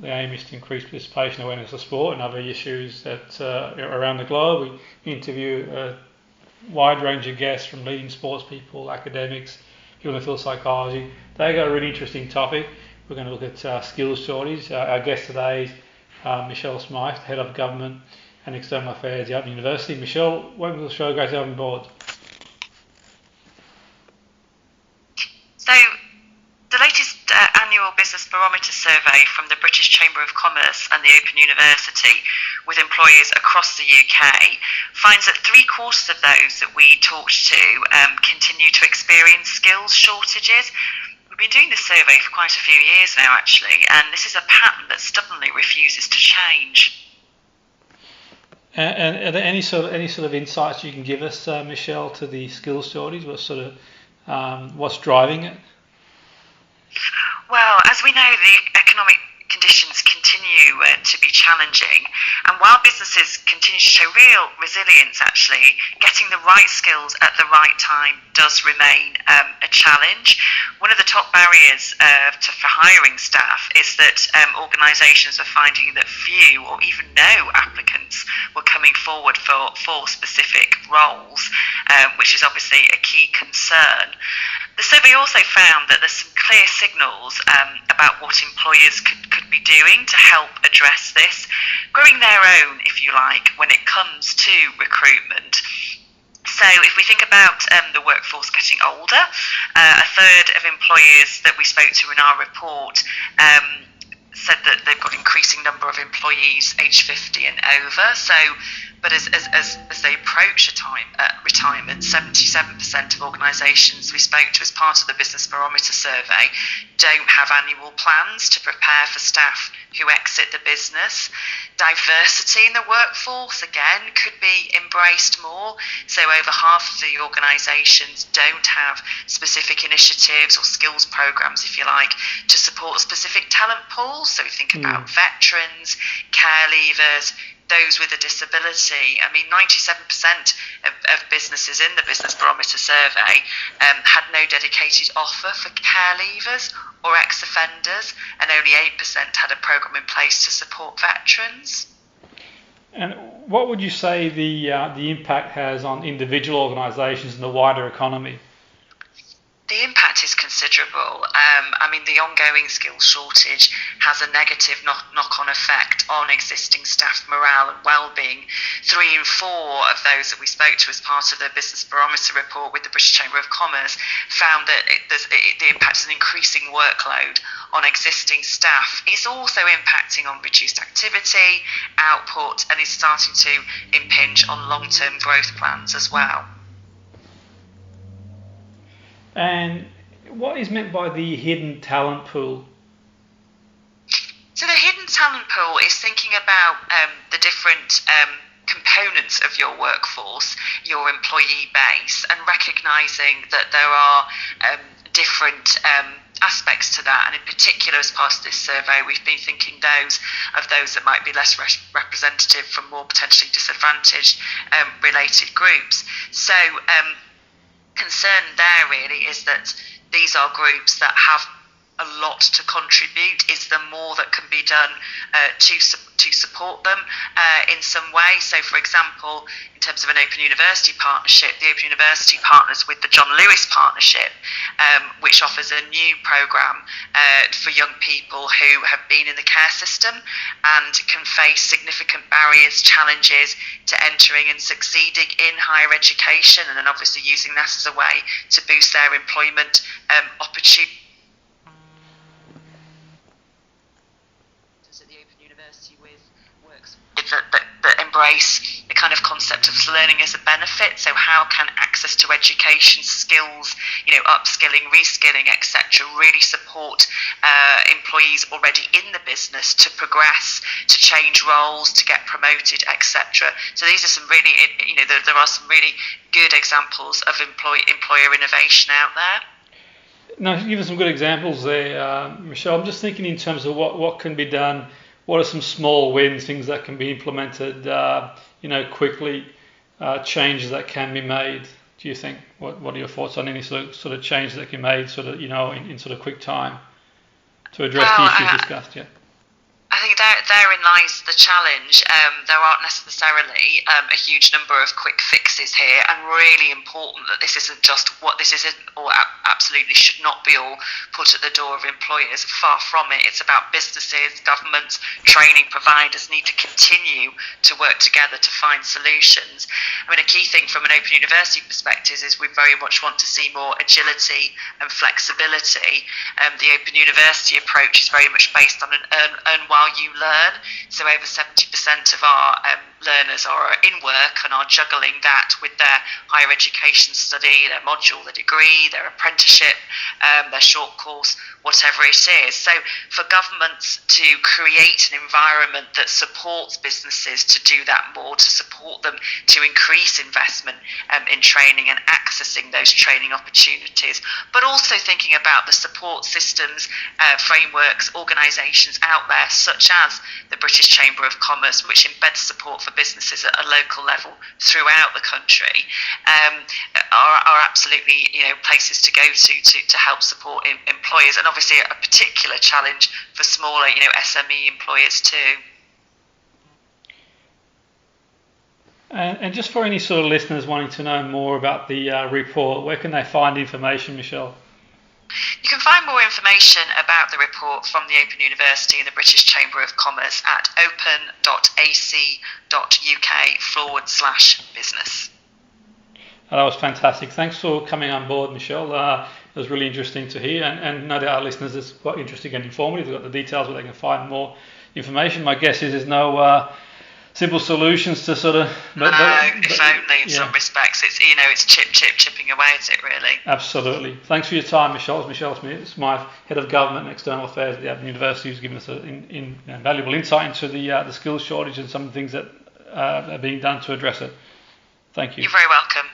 The aim is to increase participation, awareness of sport and other issues that around the globe. We interview a wide range of guests from leading sports people, academics, people in the field of psychology. They got a really interesting topic. We're going to look at skills shortage. Our guest today is Michelle Smyth, Head of Government and External Affairs at the Open University. Michelle, welcome to the show. Great to have you on board. So, the latest annual Business Barometer survey from the British Chamber of Commerce and the Open University with employers across the UK finds that 3/4 of those that we talked to continue to experience skills shortages. We've been doing this survey for quite a few years now, actually, and this is a pattern that stubbornly refuses to change. And are there any sort of insights you can give us, Michelle, to the skills shortage? What's driving it? Well, as we know, the economic conditions continue to be challenging, and while businesses continue to show real resilience, actually, getting the right skills at the right time does remain a challenge. One of the top barriers for hiring staff is that organisations are finding that few or even no applicants were coming forward for specific roles, which is obviously a key concern. The survey also found that there's some clear signals about what employers could be doing to help address this, growing their own, if you like, when it comes to recruitment. So if we think about the workforce getting older, a third of employers that we spoke to in our report said that they've got increasing number of employees aged 50 and over. But as they approach retirement, 77% of organisations we spoke to as part of the Business Barometer survey don't have annual plans to prepare for staff who exit the business. Diversity in the workforce, again, could be embraced more. So over half of the organisations don't have specific initiatives or skills programmes, if you like, to support specific talent pools. So we think about veterans, care leavers, those with a disability. I mean, 97% of businesses in the Business Barometer survey had no dedicated offer for care leavers or ex-offenders, and only 8% had a programme in place to support veterans. And what would you say the impact has on individual organisations and the wider economy? The impact is considerable. The ongoing skills shortage has a negative knock-on effect on existing staff morale and well-being. 3 in 4 of those that we spoke to as part of the Business Barometer report with the British Chamber of Commerce found that the impact is an increasing workload on existing staff. It's also impacting on reduced activity, output, and is starting to impinge on long-term growth plans as well. And what is meant by the hidden talent pool? So the hidden talent pool is thinking about the different components of your workforce, your employee base, and recognising that there are different aspects to that. And in particular, as part of this survey, we've been thinking of those that might be less representative from more potentially disadvantaged related groups. So concern there really is that these are groups that have a lot to contribute. Is there more that can be done to support them in some way? So, for example, in terms of an Open University partnership, the Open University partners with the John Lewis Partnership, which offers a new programme for young people who have been in the care system and can face significant barriers, challenges to entering and succeeding in higher education, and then obviously using that as a way to boost their employment opportunities. At the Open University with works that embrace the kind of concept of learning as a benefit. So how can access to education, skills, upskilling, reskilling, etc., really support employees already in the business to progress, to change roles, to get promoted, etc. So these are some really, there are some really good examples of employer innovation out there. Now, give us some good examples there, Michelle. I'm just thinking in terms of what can be done. What are some small wins, things that can be implemented, quickly, changes that can be made? Do you think? What are your thoughts on any sort of changes that can be made, in sort of quick time to address the issues discussed? Yeah. I therein lies the challenge. There aren't necessarily a huge number of quick fixes here, and really important that this isn't just what this isn't, or absolutely should not be all put at the door of employers. Far from it. It's about businesses, governments, training providers need to continue to work together to find solutions. I mean, a key thing from an Open University perspective is we very much want to see more agility and flexibility. The Open University approach is very much based on an earn while you learn. So over 70% of our learners are in work and are juggling that with their higher education study, their module, their degree, their apprenticeship, their short course, whatever it is. So for governments to create an environment that supports businesses to do that more, to support them to increase investment in training and accessing those training opportunities, but also thinking about the support systems, frameworks, organisations out there, such as the British Chamber of Commerce, which embeds support for businesses at a local level throughout the country, are absolutely places to go to help support employers, and obviously a particular challenge for smaller SME employers too. And just for any sort of listeners wanting to know more about the report, where can they find information, Michelle? You can find more information about the report from the Open University and the British Chamber of Commerce at open.ac.uk/business. That was fantastic. Thanks for coming on board, Michelle. It was really interesting to hear, and no doubt our listeners, it's quite interesting and informative. They've got the details where they can find more information. My guess is there's no simple solutions to sort of... if only in some respects. It's chipping away at it, really. Absolutely. Thanks for your time, Michelle. It's Michelle Smyth, Head of Government and External Affairs at the Open University, who's given us valuable insight into the skills shortage and some of the things that are being done to address it. Thank you. You're very welcome.